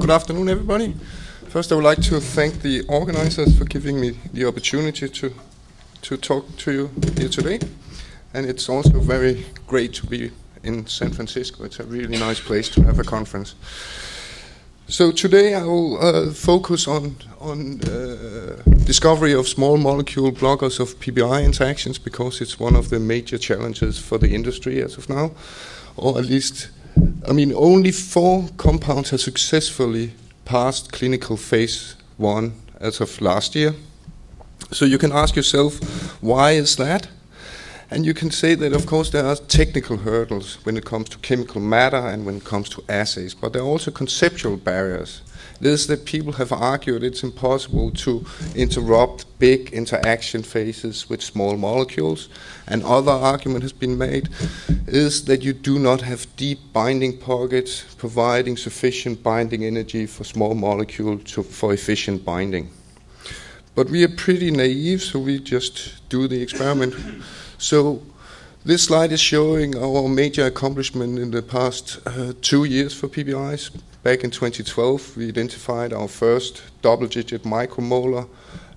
Good afternoon, everybody. First, I would like to thank the organizers for giving me the opportunity to talk to you here today. And it's also very great to be in San Francisco. It's a really nice place to have a conference. So today I will focus on discovery of small molecule blockers of PBI interactions, because it's one of the major challenges for the industry as of now. Or at least, I mean, only 4 compounds have successfully passed clinical phase 1 as of last year. So you can ask yourself, why is that? And you can say that, of course, there are technical hurdles when it comes to chemical matter and when it comes to assays, but there are also conceptual barriers. It is that people have argued it's impossible to interrupt big interaction phases with small molecules. Another argument has been made is that you do not have deep binding pockets providing sufficient binding energy for small molecules for efficient binding. But we are pretty naive, so we just do the experiment. So this slide is showing our major accomplishment in the past 2 years for PBIs. Back in 2012, we identified our first double-digit micromolar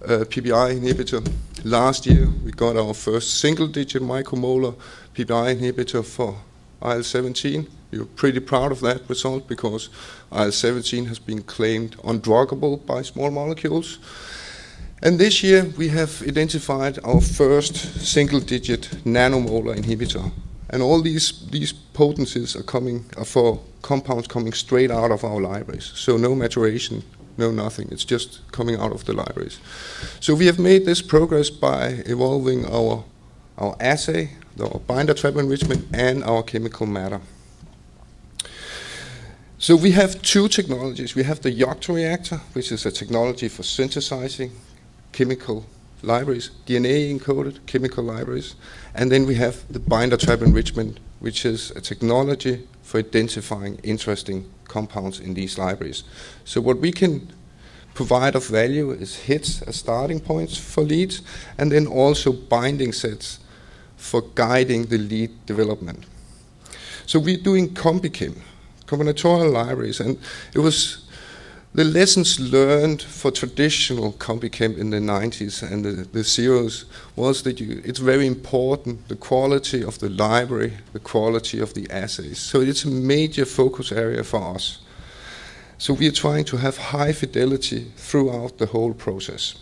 PBI inhibitor. Last year, we got our first single-digit micromolar PBI inhibitor for IL-17. We were pretty proud of that result because IL-17 has been claimed undruggable by small molecules. And this year, we have identified our first single-digit nanomolar inhibitor. And all these potencies are for compounds coming straight out of our libraries. So no maturation, no nothing. It's just coming out of the libraries. So we have made this progress by evolving our assay, our binder trap enrichment, and our chemical matter. So we have 2 technologies. We have the Yocto reactor, which is a technology for synthesizing chemical libraries, DNA-encoded chemical libraries. And then we have the binder trap enrichment, which is a technology for identifying interesting compounds in these libraries. So what we can provide of value is hits as starting points for leads, and then also binding sets for guiding the lead development. So we're doing CombiChem, combinatorial libraries, and it was the lessons learned for traditional CombiChem in the 90s and the zeros was that it's very important, the quality of the library, the quality of the assays. So it's a major focus area for us. So we are trying to have high fidelity throughout the whole process.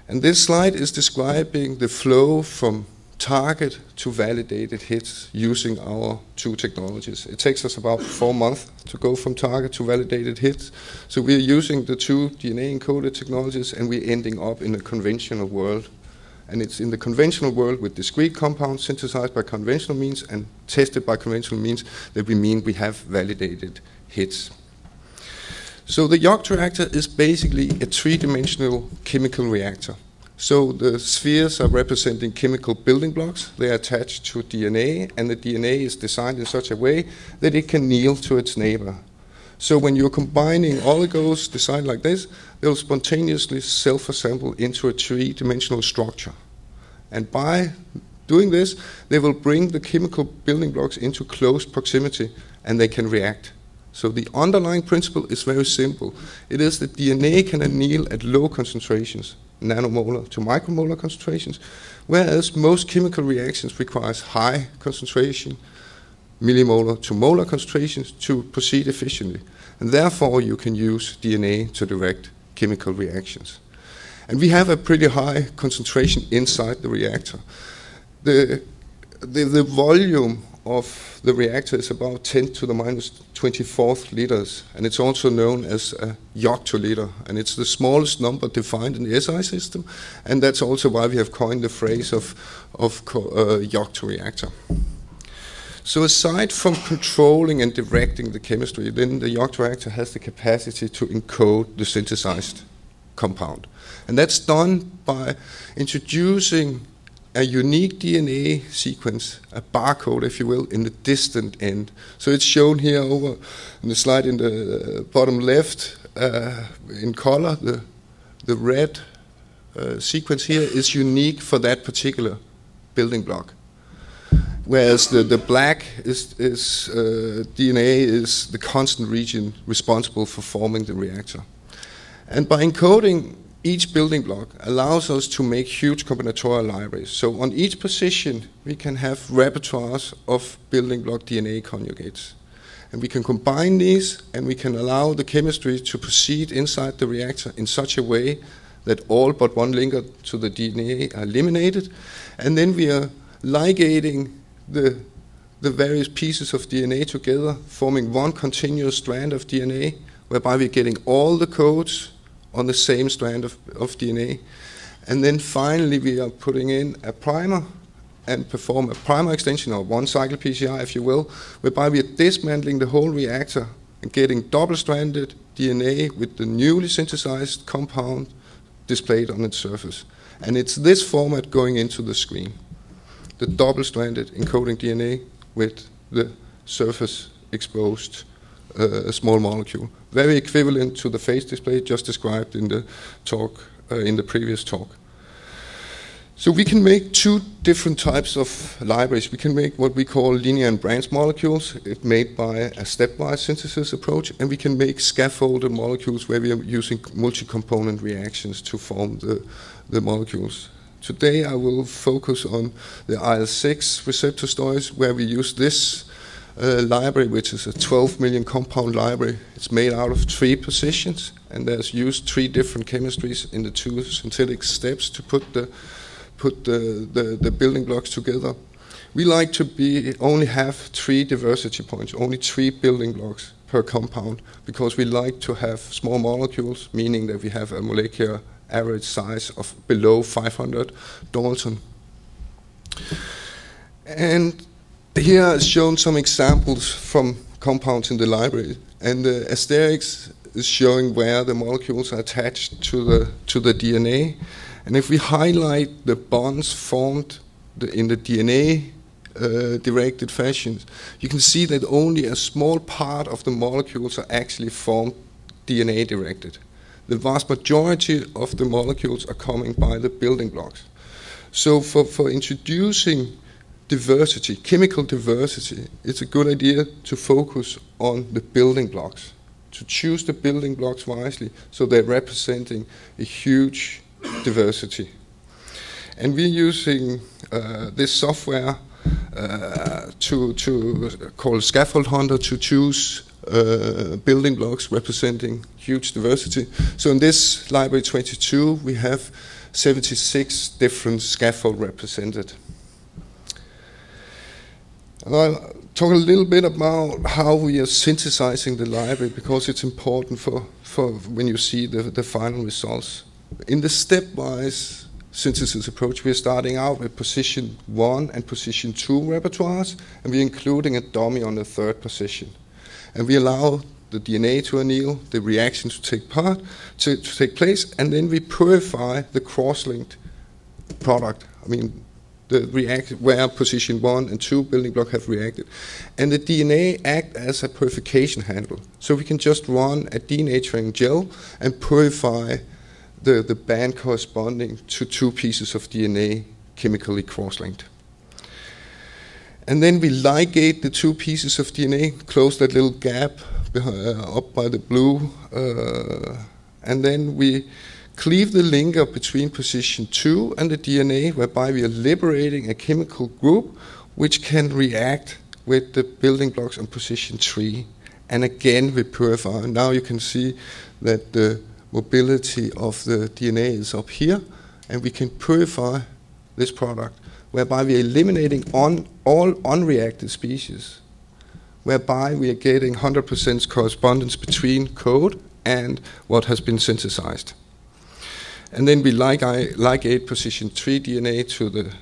And this slide is describing the flow from target to validated hits using our 2 technologies. It takes us about 4 months to go from target to validated hits. So we're using the 2 DNA-encoded technologies, and we're ending up in a conventional world. And it's in the conventional world with discrete compounds synthesized by conventional means and tested by conventional means that we mean we have validated hits. So the Yocto reactor is basically a 3-dimensional chemical reactor. So the spheres are representing chemical building blocks. They are attached to DNA, and the DNA is designed in such a way that it can kneel to its neighbor. So when you're combining oligos designed like this, they'll spontaneously self-assemble into a 3-dimensional structure. And by doing this, they will bring the chemical building blocks into close proximity, and they can react. So the underlying principle is very simple. It is that DNA can anneal at low concentrations, nanomolar to micromolar concentrations, whereas most chemical reactions requires high concentration, millimolar to molar concentrations to proceed efficiently. And therefore you can use DNA to direct chemical reactions. And we have a pretty high concentration inside the reactor. The volume of the reactor is about 10 to the minus 24th liters, and it's also known as a yoctoliter, and it's the smallest number defined in the SI system, and that's also why we have coined the phrase of Yocto reactor. So aside from controlling and directing the chemistry, then the Yocto reactor has the capacity to encode the synthesized compound. And that's done by introducing a unique DNA sequence, a barcode, if you will, in the distant end. So it's shown here over in the slide in the bottom left in color. The red sequence here is unique for that particular building block. whereas the black DNA is the constant region responsible for forming the reactor. And by encoding each building block allows us to make huge combinatorial libraries. So on each position, we can have repertoires of building block DNA conjugates. And we can combine these, and we can allow the chemistry to proceed inside the reactor in such a way that all but one linker to the DNA are eliminated. And then we are ligating the various pieces of DNA together, forming one continuous strand of DNA, whereby we're getting all the codes on the same strand of DNA. And then finally we are putting in a primer and perform a primer extension, or one-cycle PCR, if you will, whereby we are dismantling the whole reactor and getting double-stranded DNA with the newly synthesized compound displayed on its surface. And it's this format going into the screen, the double-stranded encoding DNA with the surface-exposed small molecule. Very equivalent to the phase display just described in the talk, in the previous talk. So we can make two different types of libraries. We can make what we call linear and branch molecules, made by a stepwise synthesis approach, and we can make scaffolded molecules where we are using multi-component reactions to form the molecules. Today I will focus on the IL-6 receptor stories, where we use this library, which is a 12 million compound library. It's made out of 3 positions, and there's used 3 different chemistries in the 2 synthetic steps to put the building blocks together. We like to only have 3 diversity points, only 3 building blocks per compound, because we like to have small molecules, meaning that we have a molecular average size of below 500 Dalton. And here is shown some examples from compounds in the library, and the asterisk is showing where the molecules are attached to the DNA. And if we highlight the bonds formed in the DNA directed fashion, you can see that only a small part of the molecules are actually formed DNA directed. The vast majority of the molecules are coming by the building blocks. So for introducing diversity, chemical diversity, it's a good idea to focus on the building blocks, to choose the building blocks wisely so they're representing a huge diversity. And we're using this software called Scaffold Hunter to choose building blocks representing huge diversity. So in this library 22, we have 76 different scaffolds represented. And I'll talk a little bit about how we are synthesizing the library, because it's important for when you see the final results. In the stepwise synthesis approach, we're starting out with position 1 and position 2 repertoires, and we're including a dummy on the 3rd position. And we allow the DNA to anneal, the reaction to take place, and then we purify the cross-linked product. I mean, the react where position 1 and 2 building block have reacted. And the DNA act as a purification handle. So we can just run a denaturing gel and purify the band corresponding to 2 pieces of DNA chemically cross-linked. And then we ligate the 2 pieces of DNA, close that little gap up by the blue, and then we cleave the linker between position 2 and the DNA, whereby we are liberating a chemical group which can react with the building blocks on position 3. And again we purify. Now you can see that the mobility of the DNA is up here, and we can purify this product, whereby we are eliminating all unreacted species, whereby we are getting 100% correspondence between code and what has been synthesized. And then we ligate position 3 DNA to the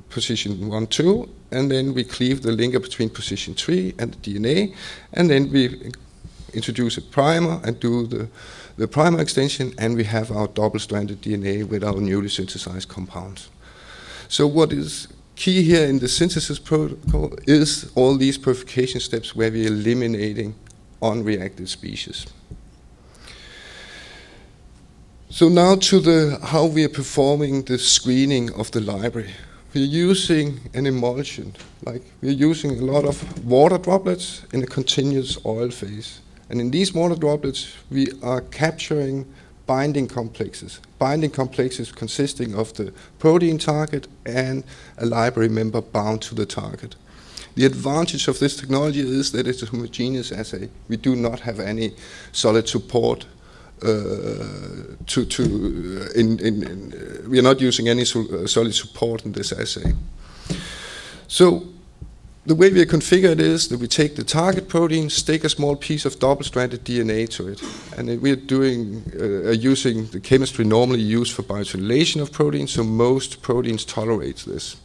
position 1, 2, and then we cleave the linker between position 3 and the DNA, and then we introduce a primer and do the primer extension, and we have our double-stranded DNA with our newly synthesized compounds. So what is key here in the synthesis protocol is all these purification steps where we are eliminating unreacted species. So now to how we are performing the screening of the library. we're using an emulsion. Like we're using a lot of water droplets in a continuous oil phase. And in these water droplets, we are capturing binding complexes consisting of the protein target and a library member bound to the target. The advantage of this technology is that it's a homogeneous assay. We do not have any solid support. We are not using any solid support in this assay. So the way we configure it is that we take the target protein, stick a small piece of double-stranded DNA to it, and we are using the chemistry normally used for biotinylation of proteins, so most proteins tolerate this.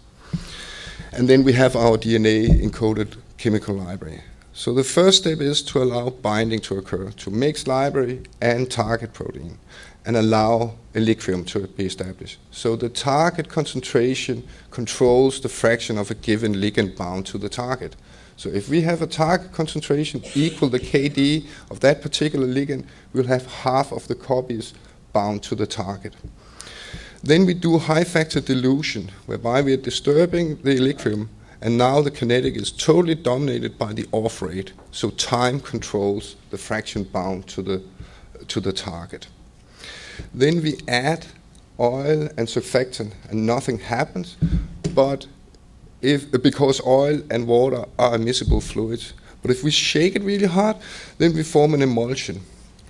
And then we have our DNA-encoded chemical library. So the first step is to allow binding to occur, to mix library and target protein, and allow equilibrium to be established. So the target concentration controls the fraction of a given ligand bound to the target. So if we have a target concentration equal the KD of that particular ligand, we'll have half of the copies bound to the target. Then we do high factor dilution, whereby we are disturbing the equilibrium, and now the kinetic is totally dominated by the off rate. So time controls the fraction bound to the target. Then we add oil and surfactant, and nothing happens, but because oil and water are immiscible fluids. But if we shake it really hard, then we form an emulsion.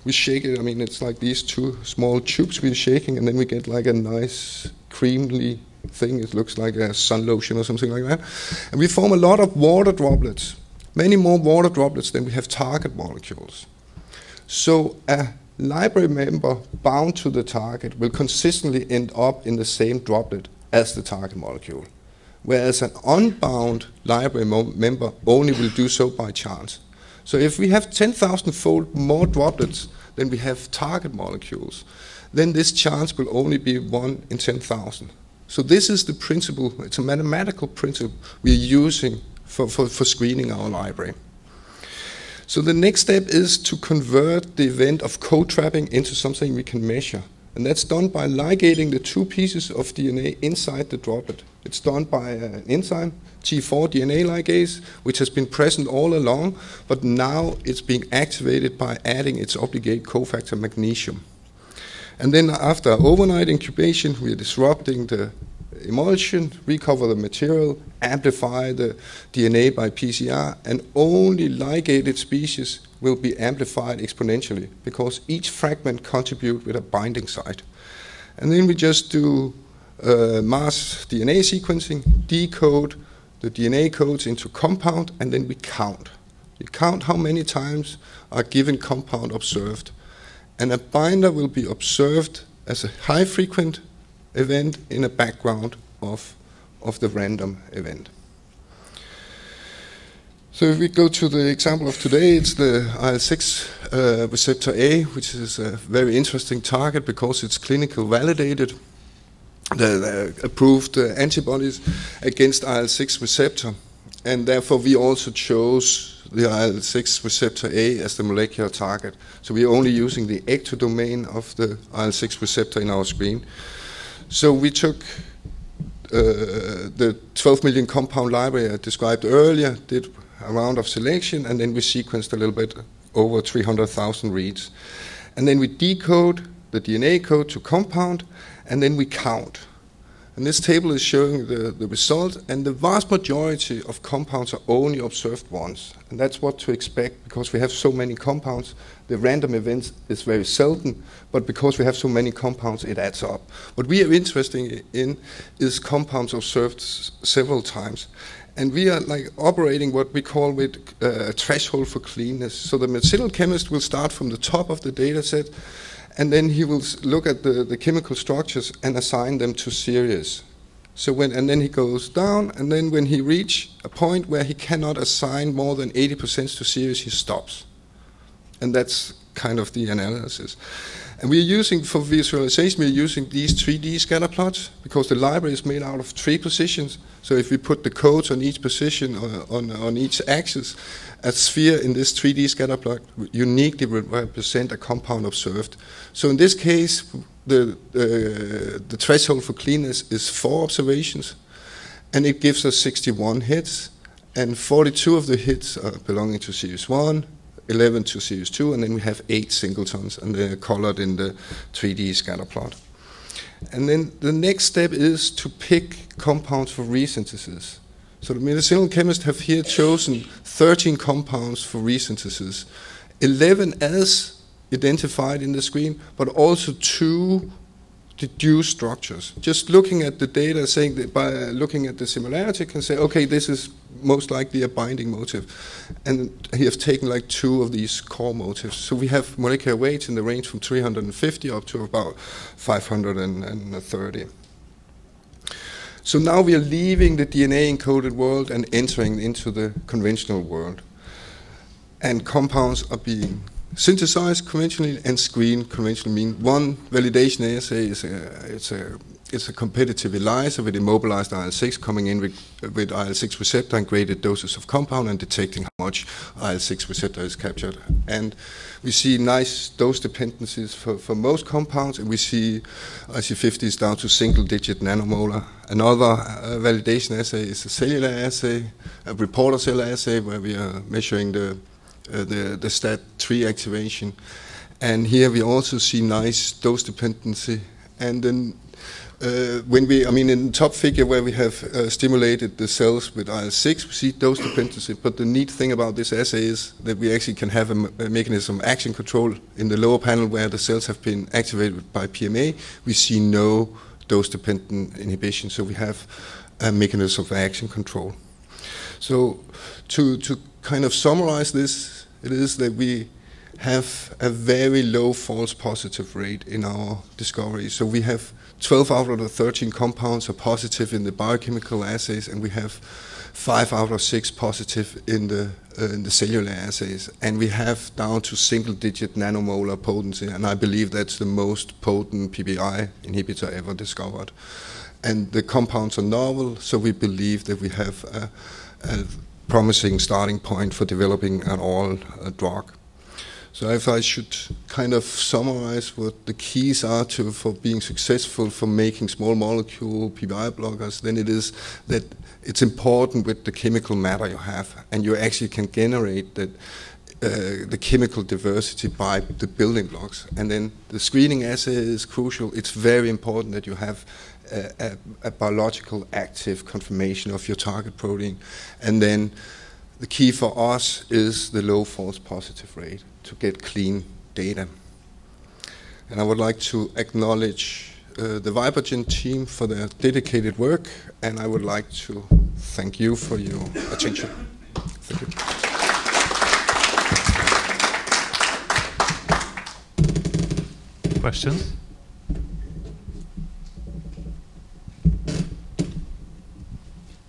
We shake it, I mean, it's like these two small tubes we're shaking, and then we get like a nice creamy thing. It looks like a sun lotion or something like that. And we form a lot of water droplets, many more water droplets than we have target molecules. So a library member bound to the target will consistently end up in the same droplet as the target molecule, whereas an unbound library member only will do so by chance. So if we have 10,000-fold more droplets than we have target molecules, then this chance will only be 1 in 10,000. So this is the principle, it's a mathematical principle we're using for screening our library. So the next step is to convert the event of co-trapping into something we can measure. And that's done by ligating the two pieces of DNA inside the droplet. It's done by an enzyme, T4 DNA ligase, which has been present all along, but now it's being activated by adding its obligate cofactor magnesium. And then after overnight incubation, we are disrupting the emulsion, recover the material, amplify the DNA by PCR, and only ligated species will be amplified exponentially because each fragment contributes with a binding site. And then we just do mass DNA sequencing, decode the DNA codes into compound, and then we count. We count how many times a given compound observed. And a binder will be observed as a high-frequent event in a background of the random event. So if we go to the example of today, it's the IL-6 receptor A, which is a very interesting target because it's clinically validated. The approved antibodies against IL-6 receptor, and therefore we also chose the IL-6 receptor A as the molecular target. So we are only using the ectodomain of the IL-6 receptor in our screen. So we took the 12 million compound library I described earlier, did a round of selection, and then we sequenced a little bit over 300,000 reads. And then we decode the DNA code to compound, and then we count. And this table is showing the result, and the vast majority of compounds are only observed once. And that's what to expect, because we have so many compounds. The random events is very seldom, but because we have so many compounds, it adds up. What we are interested in is compounds observed several times. And we are like operating what we call with a threshold for cleanness. So the medicinal chemist will start from the top of the data set, and then he will look at the chemical structures and assign them to series. So and then he goes down, and then when he reaches a point where he cannot assign more than 80% to series, he stops. And that's kind of the analysis. And we're using, for visualization, we're using these 3D scatter plots because the library is made out of 3 positions. So if we put the codes on each position, on each axis, a sphere in this 3D scatter plot uniquely will represent a compound observed. So in this case, the threshold for cleanness is 4 observations. and it gives us 61 hits, and 42 of the hits are belonging to series 1, 11 to series 2, and then we have 8 singletons, and they're colored in the 3D scatter plot. And then the next step is to pick compounds for resynthesis. So the medicinal chemists have here chosen 13 compounds for resynthesis, 11 as identified in the screen, but also 2 deduced structures. Just looking at the data, saying that by looking at the similarity, can say, okay, this is most likely a binding motif. And he has taken like 2 of these core motifs. So we have molecular weights in the range from 350 up to about 530. So now we are leaving the DNA-encoded world and entering into the conventional world. And compounds are being synthesized conventionally and screened conventionally. Mean one validation assay is it's a competitive ELISA with immobilized IL-6 coming in with IL-6 receptor and graded doses of compound and detecting how much IL-6 receptor is captured. And we see nice dose dependencies for most compounds, and we see IC50s down to single-digit nanomolar. Another validation assay is a cellular assay, a reporter cell assay, where we are measuring the STAT3 activation. And here we also see nice dose dependency. And then when we, in the top figure where we have stimulated the cells with IL-6, we see dose dependency. But the neat thing about this assay is that we actually can have a mechanism of action control in the lower panel where the cells have been activated by PMA. We see no dose-dependent inhibition, so we have a mechanism of action control. So to kind of summarize this, it is that we have a very low false positive rate in our discovery. So we have 12 out of the 13 compounds are positive in the biochemical assays, and we have 5 out of 6 positive in the cellular assays. And we have down to single-digit nanomolar potency, and I believe that's the most potent PPI inhibitor ever discovered. And the compounds are novel, so we believe that we have a promising starting point for developing an oral drug. So if I should kind of summarize what the keys are for being successful for making small molecule PPI blockers, then it is that it's important with the chemical matter you have, and you actually can generate that the chemical diversity by the building blocks. And then the screening assay is crucial. It's very important that you have a biological active confirmation of your target protein. And then the key for us is the low false positive rate to get clean data. And I would like to acknowledge the Vibergen team for their dedicated work, and I would like to thank you for your attention. Thank you. Questions?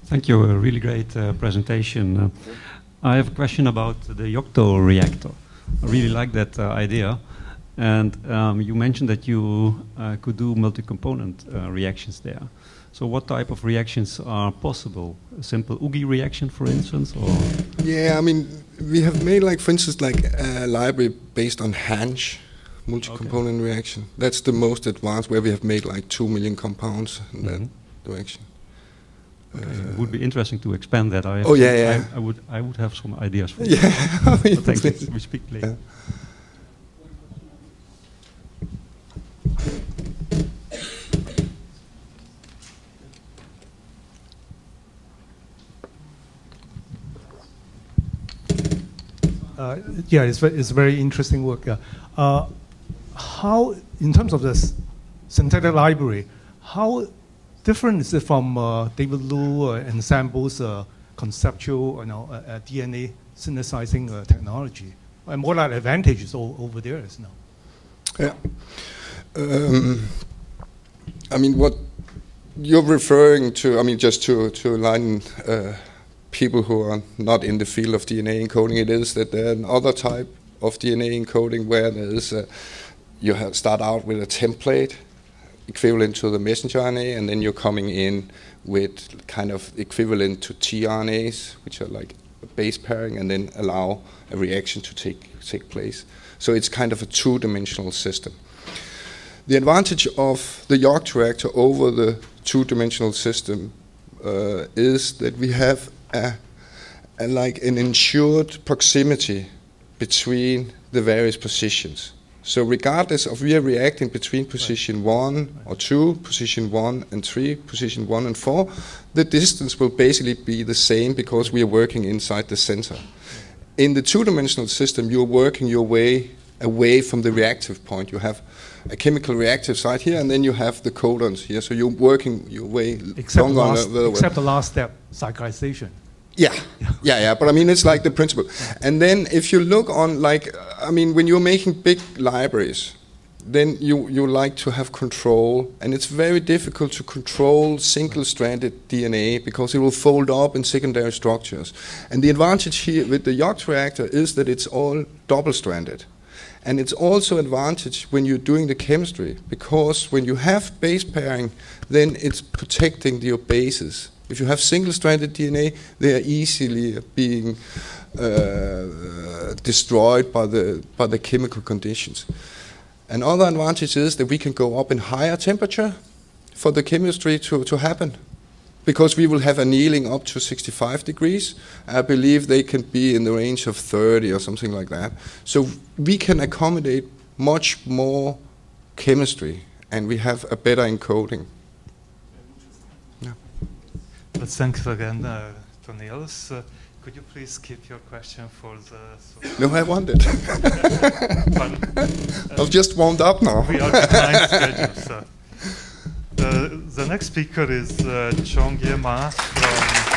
Thank you, a really great presentation. I have a question about the Yocto reactor. I really like that idea. And you mentioned that you could do multi-component reactions there. So what type of reactions are possible? A simple UGI reaction, for instance? Or? Yeah, we have made, for instance, a library based on Hansch, multi-component reaction. That's the most advanced, where we have made 2 million compounds in that direction. Okay. It would be interesting to expand that. I would have some ideas for you. Yeah, thank you. We speak later. Yeah. It's very interesting work. How, in terms of the synthetic library, how different is it from David Liu Ensemble's conceptual DNA synthesizing technology? And what are the advantages over there now? Yeah. What you're referring to, just to align people who are not in the field of DNA encoding, it is that there's another type of DNA encoding where there is start out with a template equivalent to the messenger RNA, and then you're coming in with kind of equivalent to tRNAs, which are like a base pairing, and then allow a reaction to take place. So it's kind of a two-dimensional system. The advantage of the Yocto reactor over the two-dimensional system is that we have like an ensured proximity between the various positions. So regardless of we are reacting between position 1 or 2, position 1 and 3, position 1 and 4, the distance will basically be the same because we are working inside the center. In the two-dimensional system, you're working your way away from the reactive point. You have a chemical reactive site here, and then you have the codons here. So you're working your way except the last step, cyclization. Yeah. But I mean, it's like the principle. And then if you look on, like, I mean, when you're making big libraries, then you like to have control, and it's very difficult to control single-stranded DNA because it will fold up in secondary structures. And the advantage here with the YOCT reactor is that it's all double-stranded. And it's also advantage when you're doing the chemistry, because when you have base pairing, then it's protecting your bases. If you have single-stranded DNA, they are easily being destroyed by the chemical conditions. Another advantage is that we can go up in higher temperature for the chemistry to happen, because we will have annealing up to 65 degrees. I believe they can be in the range of 30 or something like that. So we can accommodate much more chemistry, and we have a better encoding. But thanks again to Niels. Could you please keep your question for the... No, I want it. I've just warmed up now. We are behind schedule, so. The next speaker is Chong Ye Ma from